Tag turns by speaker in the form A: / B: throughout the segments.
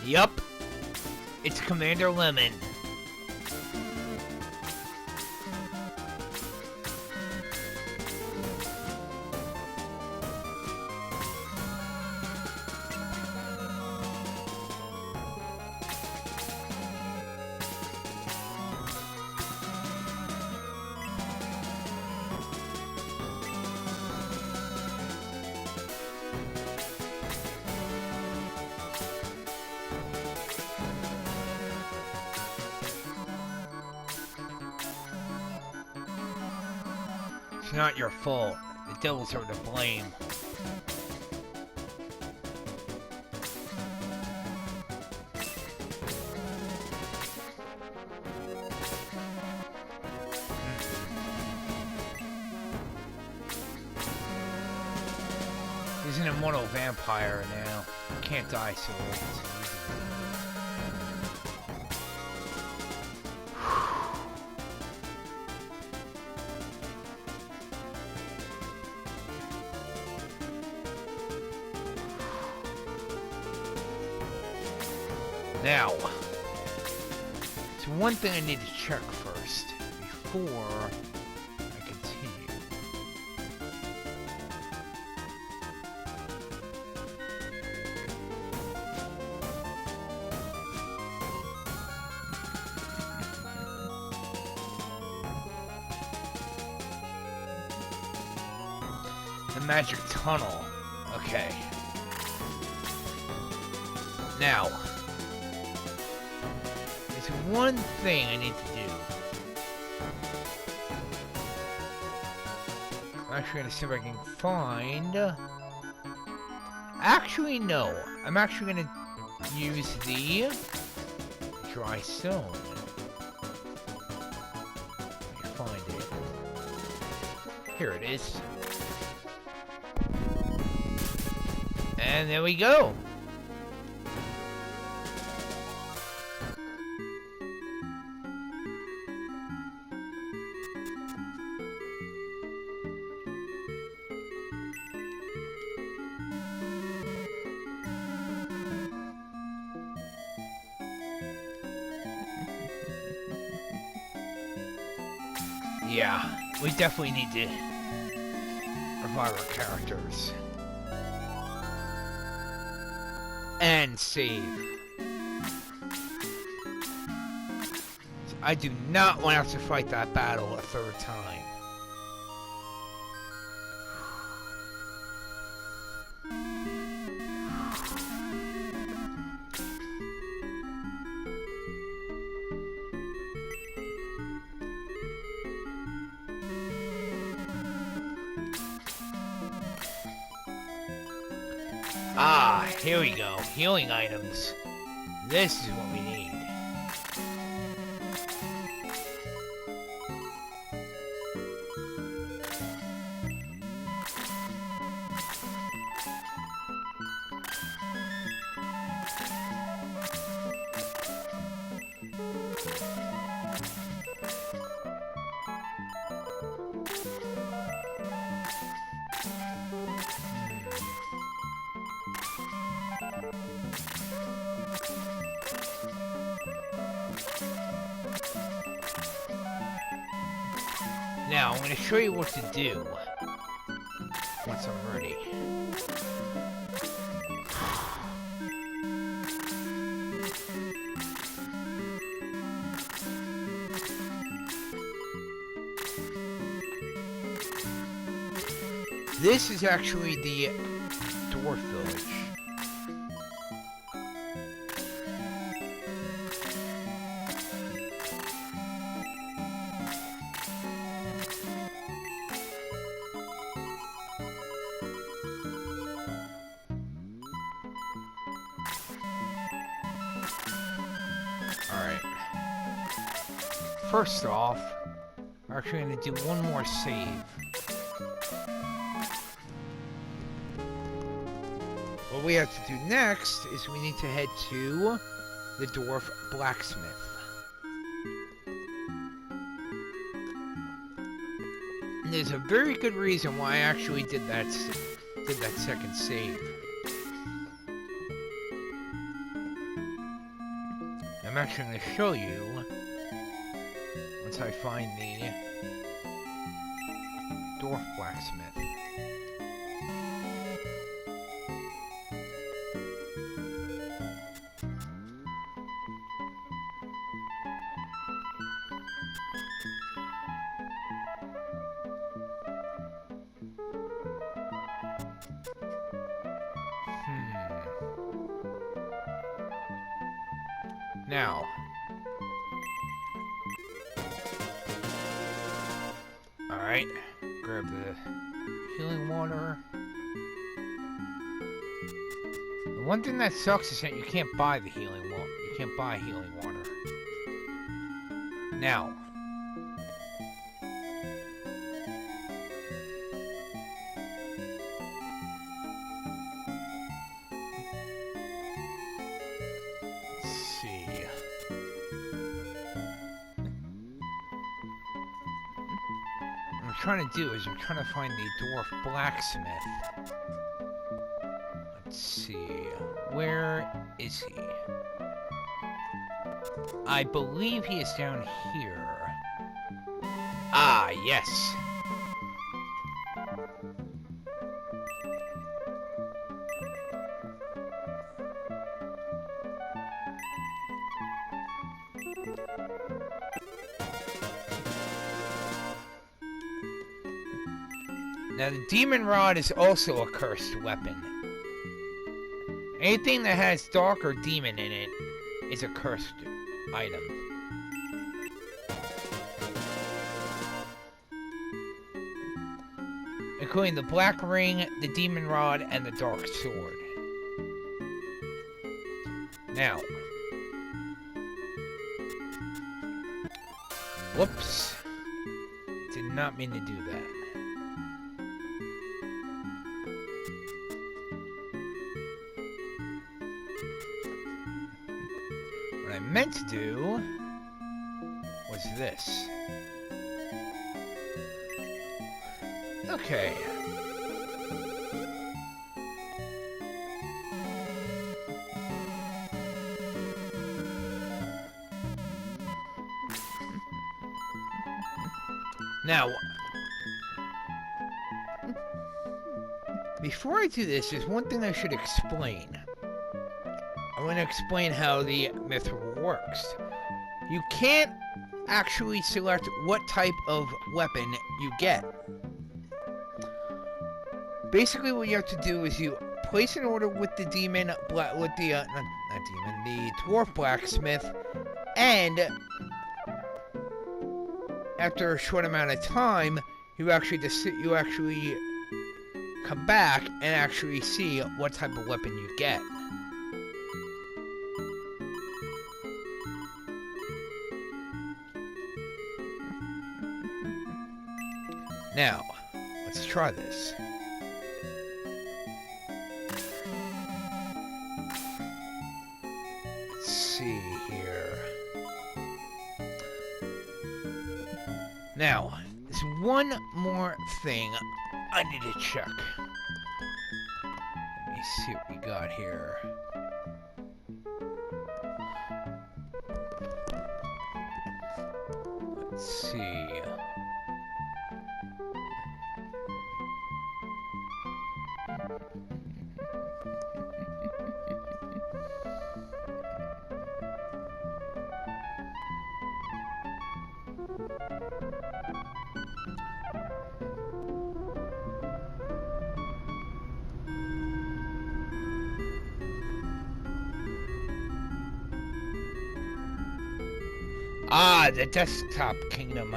A: Yup. It's Commander Lemon. It's not your fault. The devils are to blame. He's an immortal vampire now. Can't die so easily. Now, it's one thing I need to check first before I continue. The magic tunnel. Okay. Now, one thing I need to do. I'm actually gonna see if I can find. Actually, no. I'm actually gonna use the dry stone. Let me find it. Here it is. And there we go. Yeah, we definitely need to revive our characters. And save. I do not want to have to fight that battle a third time. Ah, here we go. Healing items. This is what we need. Now, I'm going to show you what to do once I'm ready. This is actually the Dwarf village. Alright. First off, we're actually going to do one more save. What we have to do next is we need to head to the Dwarf blacksmith. And there's a very good reason why I actually did that second save. I'm actually going to show you once I find the Dwarf blacksmith. Now, alright, grab the healing water. The one thing that sucks is that you can't buy the healing water. You can't buy healing water. Now, trying to do is I'm trying to find the Dwarf blacksmith. Let's see, where is he? I believe he is down here. Ah, yes. Now, the Demon Rod is also a cursed weapon. Anything that has dark or demon in it is a cursed item. Including the Black Ring, the Demon Rod, and the Dark Sword. Now. Whoops. Did not mean to do that. What I meant to do was this. Okay. Now, before I do this, there's one thing I should explain. I want to explain how the mithril works. You can't actually select what type of weapon you get. Basically, what you have to do is you place an order with the demon, the dwarf blacksmith, and after a short amount of time, you actually come back and actually see what type of weapon you get. Now, let's try this. Let's see here. Now, there's one more thing I need to check. Let me see what we got here. Let's see. Ah, the desktop kingdom.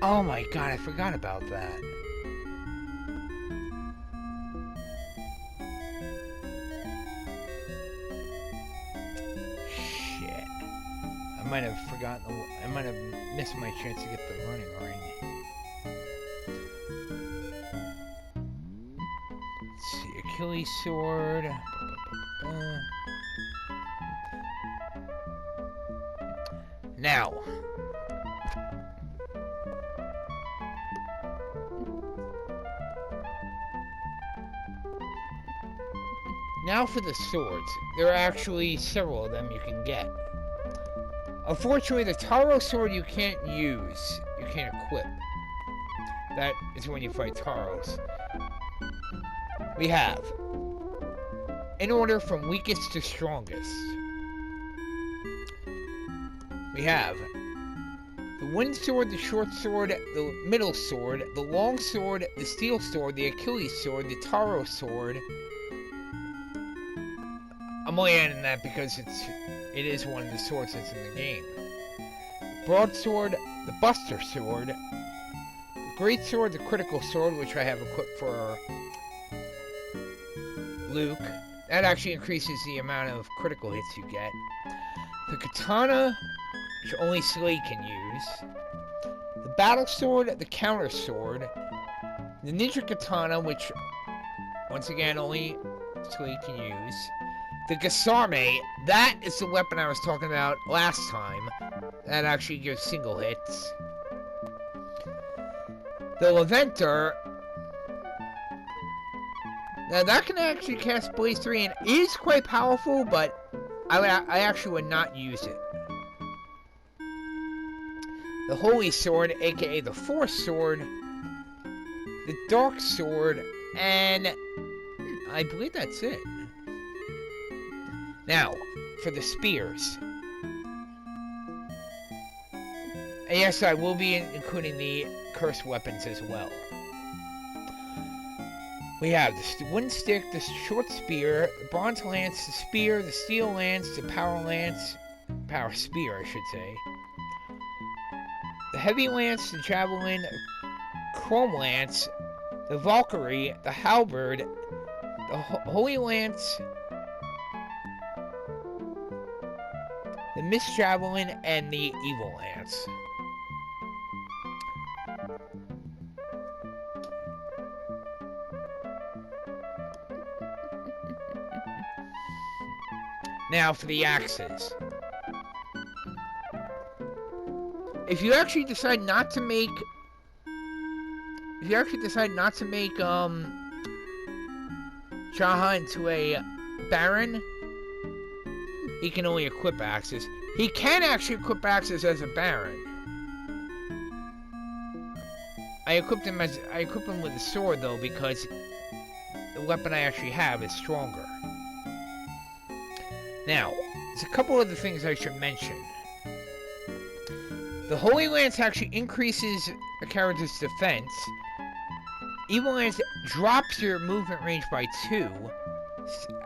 A: Oh my god, I forgot about that. Shit. I might have forgotten. I might have missed my chance to get the running ring. Let's see, Achilles sword. Now, for the swords. There are actually several of them you can get. Unfortunately, the Taro sword you can't use. You can't equip. That is when you fight Taros. We have, in order from weakest to strongest, we have the wind sword, the short sword, the middle sword, the long sword, the steel sword, the Achilles sword, the Taro sword. I'm only adding that because it is one of the swords that's in the game. Broadsword, the Buster sword, the Great Sword, the Critical Sword, which I have equipped for Luke. That actually increases the amount of critical hits you get. The Katana, which only Slade can use. The Battle Sword, the Counter Sword. The Ninja Katana, which, once again, only Slade can use. The Gasarme, that is the weapon I was talking about last time. That actually gives single hits. The Leventer, now that can actually cast Blaze 3 and is quite powerful, but I actually would not use it. The Holy Sword, aka the Force Sword. The Dark Sword, and I believe that's it. Now, for the spears. And yes, I will be including the cursed weapons as well. We have the wooden stick, the short spear, the bronze lance, the spear, the steel lance, the power spear, I should say. The heavy lance, the javelin, chrome lance, the Valkyrie, the halberd, the holy lance, the mist javelin, and the evil lance. Now for the axes. If you actually decide not to make Jaha into a Baron, he can only equip axes. He can actually equip axes as a Baron. I equipped him with a sword though, because the weapon I actually have is stronger. Now, there's a couple other things I should mention. The Holy Lance actually increases a character's defense. Evil Lance drops your movement range by 2,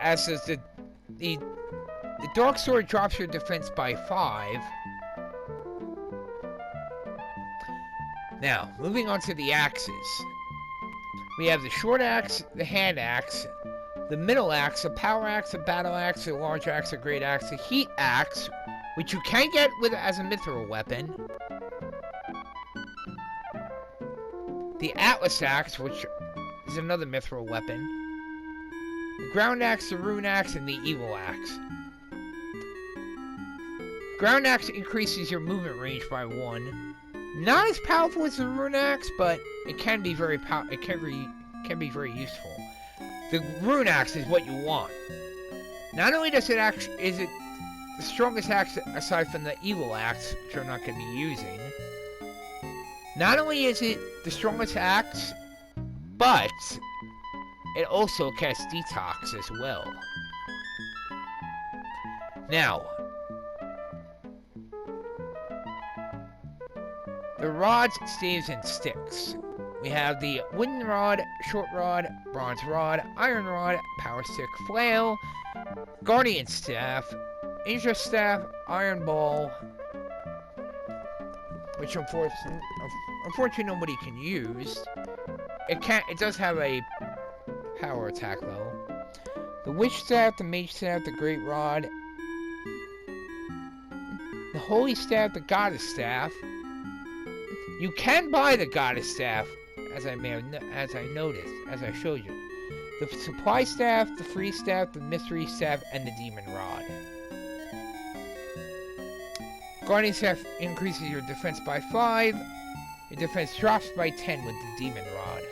A: as does the Dark Sword drops your defense by 5. Now, moving on to the axes. We have the short axe, the hand axe, the middle axe, the power axe, the battle axe, the large axe, the great axe, the heat axe, which you can get with as a mithril weapon. The Atlas axe, which is another mithril weapon. The ground axe, the rune axe, and the evil axe. Ground axe increases your movement range by 1. Not as powerful as the rune axe, but it can be very useful. The rune axe is what you want. Not only does is it the strongest axe aside from the evil axe, which I'm not going to be using. Not only is it the strongest axe, but it also casts detox as well. Now, the rods, staves, and sticks. We have the wooden rod, short rod, bronze rod, iron rod, power stick, flail, guardian staff, Inja staff, iron ball, which unfortunately nobody can use. It does have a power attack though. The witch staff, the mage staff, the great rod, the holy staff, the goddess staff. You can buy the goddess staff, as I showed you. The supply staff, the free staff, the mystery staff, and the demon rod. Guardian staff increases your defense by 5. Your defense drops by 10 with the demon rod.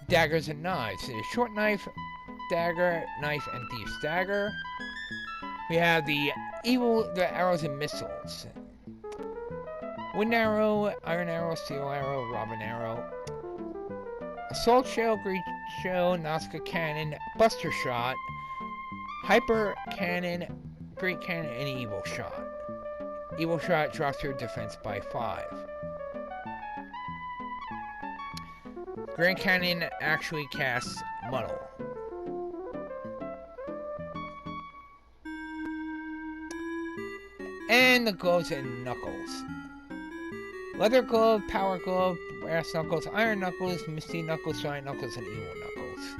A: Daggers and knives. The short knife, dagger, knife, and thief's dagger. We have the arrows and missiles. Wind arrow, iron arrow, steel arrow, robin arrow, assault shell, great shell, Nazca cannon, buster shot, hyper cannon, great cannon, and evil shot. Evil shot drops your defense by 5. Grand cannon actually casts muddle. And the gloves and knuckles. Leather glove, power glove, brass knuckles, iron knuckles, misty knuckles, giant knuckles, and evil knuckles.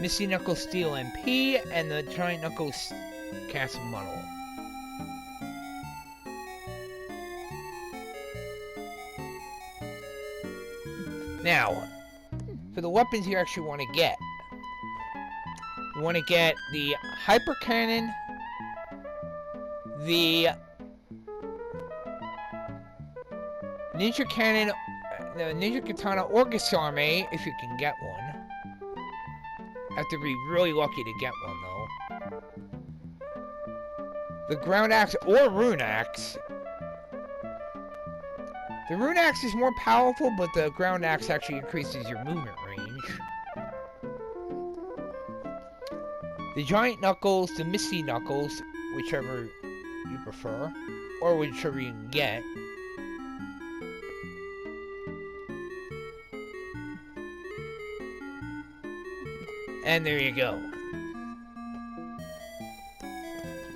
A: Misty knuckles steal MP, and the giant knuckles cast muddle. Now, for the weapons you actually want to get. You want to get the hyper cannon, the ninja cannon, the ninja katana or Gisarme, if you can get one. Have to be really lucky to get one though. The ground axe or rune axe. The rune axe is more powerful, but the ground axe actually increases your movement range. The giant knuckles, the misty knuckles, whichever you prefer, or whichever you can get. And there you go.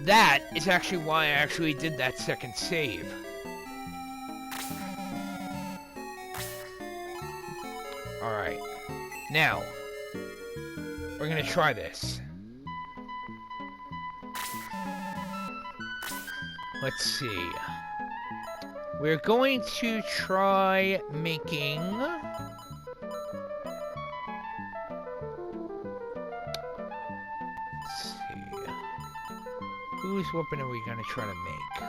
A: That is actually why I actually did that second save. Alright. Now, we're gonna try this. Let's see. We're going to try making... Let's see. Whose weapon are we going to try to make?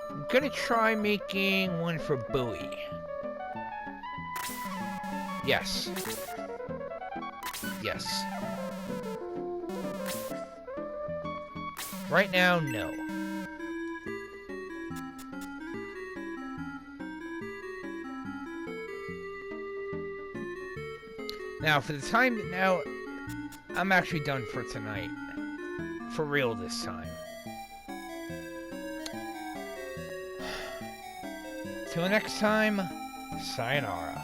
A: I'm going to try making one for Bowie. Yes. Yes. Right now, no. Now, for the time... Now, I'm actually done for tonight. For real this time. Till next time, sayonara.